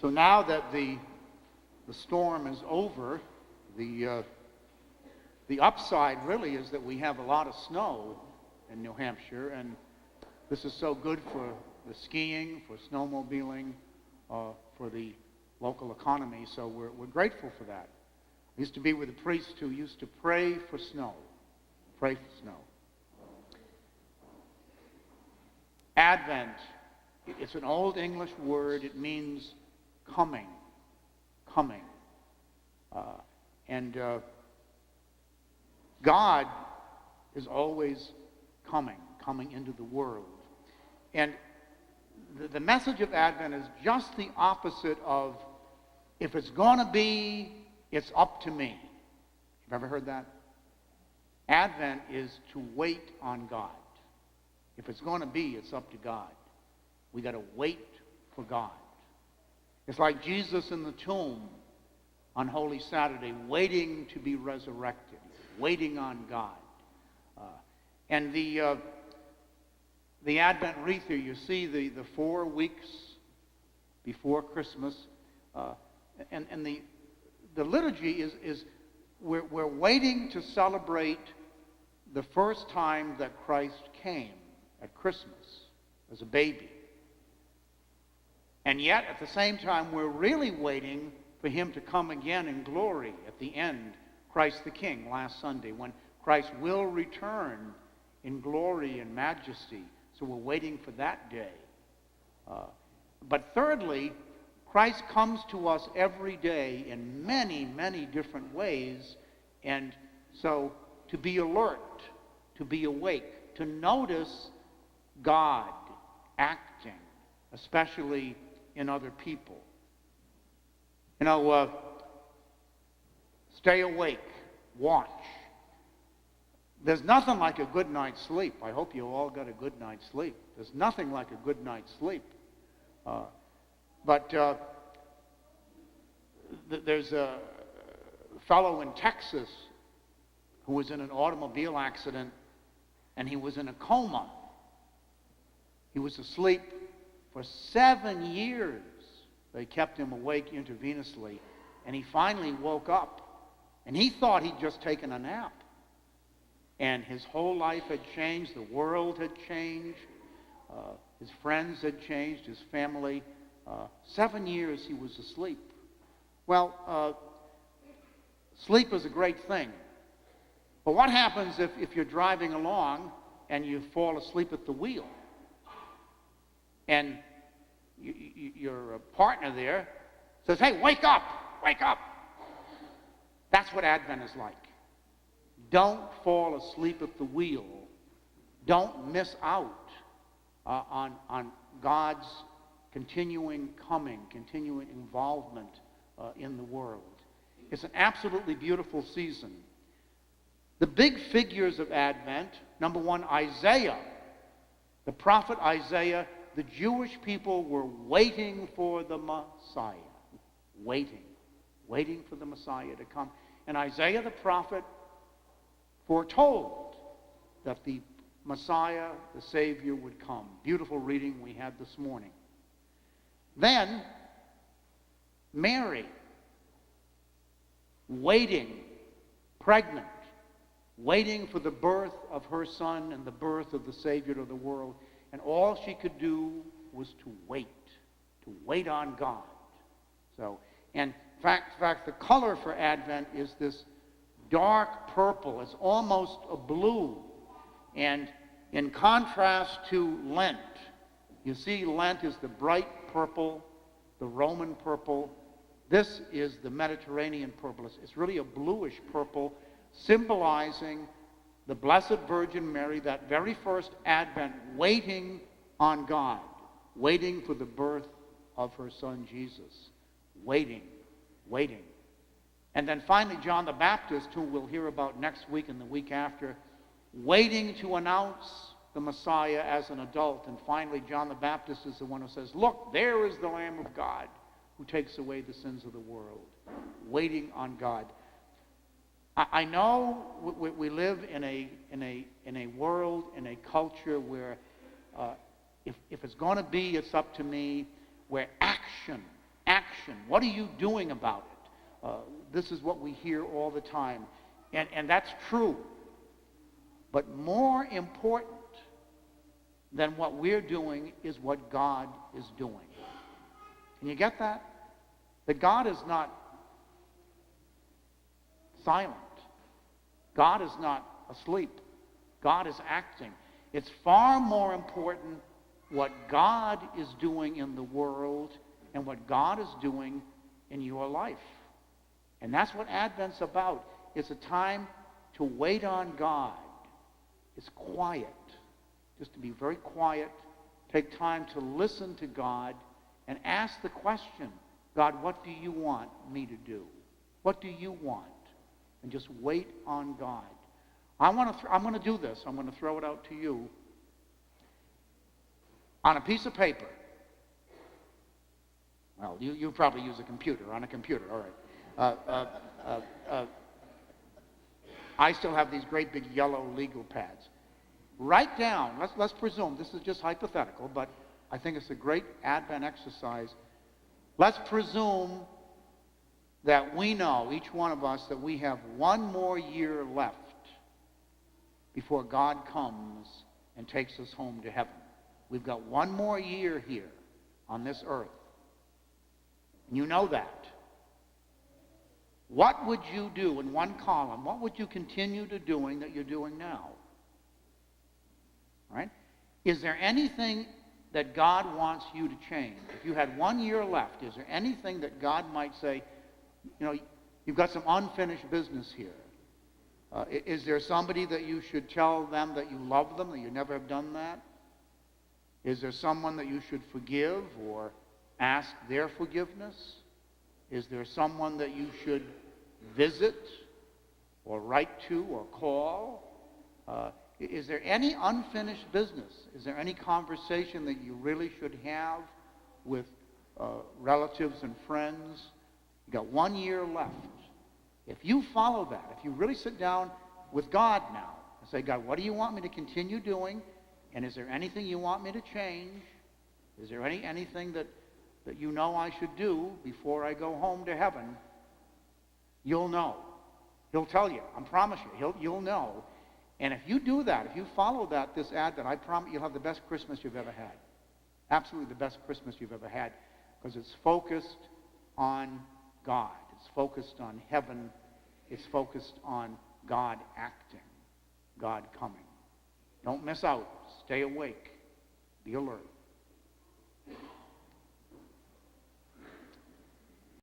So now that the storm is over, the upside really is that we have a lot of snow in New Hampshire, and this is so good for the skiing, for snowmobiling, for the local economy. So we're grateful for that. I used to be with a priest who used to pray for snow. Pray for snow. Advent, it's an old English word. It means coming. Coming. And God is always coming into the world. And the message of Advent is just the opposite of, if it's going to be, it's up to me. You've ever heard that? Advent is to wait on God. If it's going to be, it's up to God. We got to wait for God. It's like Jesus in the tomb on Holy Saturday, waiting to be resurrected, waiting on God. And the Advent wreath here, you see the 4 weeks before Christmas, and the liturgy is we're waiting to celebrate the first time that Christ came at Christmas as a baby. And yet, at the same time, we're really waiting for him to come again in glory at the end, Christ the King, last Sunday, when Christ will return in glory and majesty. So we're waiting for that day. But thirdly, Christ comes to us every day in many, many different ways. And so to be alert, to be awake, to notice God acting, especially in other people. You know, stay awake, watch. There's nothing like a good night's sleep. I hope you all got a good night's sleep. There's nothing like a good night's sleep. But there's a fellow in Texas who was in an automobile accident, and he was in a coma. He was asleep for 7 years. They kept him awake intravenously, and he finally woke up, and he thought he'd just taken a nap. And his whole life had changed. The world had changed. His friends had changed. His family. 7 years he was asleep. Well, sleep is a great thing. But what happens if you're driving along and you fall asleep at the wheel? And your partner there says, "Hey, wake up! Wake up!" That's what Advent is like. Don't fall asleep at the wheel. Don't miss out on God's continuing coming, continuing involvement in the world. It's an absolutely beautiful season. The big figures of Advent, number one, Isaiah. The prophet Isaiah, the Jewish people were waiting for the Messiah. Waiting for the Messiah to come. And Isaiah the prophet foretold that the Messiah, the Savior, would come. Beautiful reading we had this morning. Then, Mary, waiting, pregnant, waiting for the birth of her son and the birth of the Savior of the world. And all she could do was to wait on God. So, and in fact, the color for Advent is this dark purple. It's almost a blue. And in contrast to Lent, you see Lent is the bright purple, the Roman purple. This is the Mediterranean purple. It's really a bluish purple, symbolizing the Blessed Virgin Mary, that very first Advent, waiting on God, waiting for the birth of her son Jesus. Waiting. And then finally, John the Baptist, who we'll hear about next week and the week after, waiting to announce the Messiah as an adult. And finally, John the Baptist is the one who says, "Look, there is the Lamb of God who takes away the sins of the world." Waiting on God. I know we live in a world, in a culture where if it's going to be, it's up to me, where action action. What are you doing about it? This is what we hear all the time. And that's true. But more important than what we're doing is what God is doing. Can you get that? That God is not silent. God is not asleep. God is acting. It's far more important what God is doing in the world and what God is doing in your life. And that's what Advent's about. It's a time to wait on God. It's quiet. Just to be very quiet. Take time to listen to God and ask the question, God, what do you want me to do? What do you want? And just wait on God. I'm going to do this. I'm going to throw it out to you. On a piece of paper. Well, you probably use a computer. On a computer, all right. I still have these great big yellow legal pads. Write down, let's presume, this is just hypothetical, but I think it's a great Advent exercise. Let's presume that we know, each one of us, that we have one more year left before God comes and takes us home to heaven. We've got one more year here on this earth. And you know that. What would you do in one column? What would you continue to doing that you're doing now? Right? Is there anything that God wants you to change? If you had 1 year left, is there anything that God might say, you know, you've got some unfinished business here? Is there somebody that you should tell them that you love them, that you never have done that? Is there someone that you should forgive or ask their forgiveness? Is there someone that you should visit or write to or call? Is there any unfinished business? Is there any conversation that you really should have with relatives and friends? You've got 1 year left. If you follow that, if you really sit down with God now and say, God, what do you want me to continue doing? And is there anything you want me to change? Is there anything that you know I should do before I go home to heaven? You'll know. He'll tell you. I promise you. You'll know. And if you do that, if you follow that this Advent, I promise you'll have the best Christmas you've ever had. Absolutely the best Christmas you've ever had. Because it's focused on God. It's focused on heaven. It's focused on God acting. God coming. Don't miss out. Stay awake. Be alert.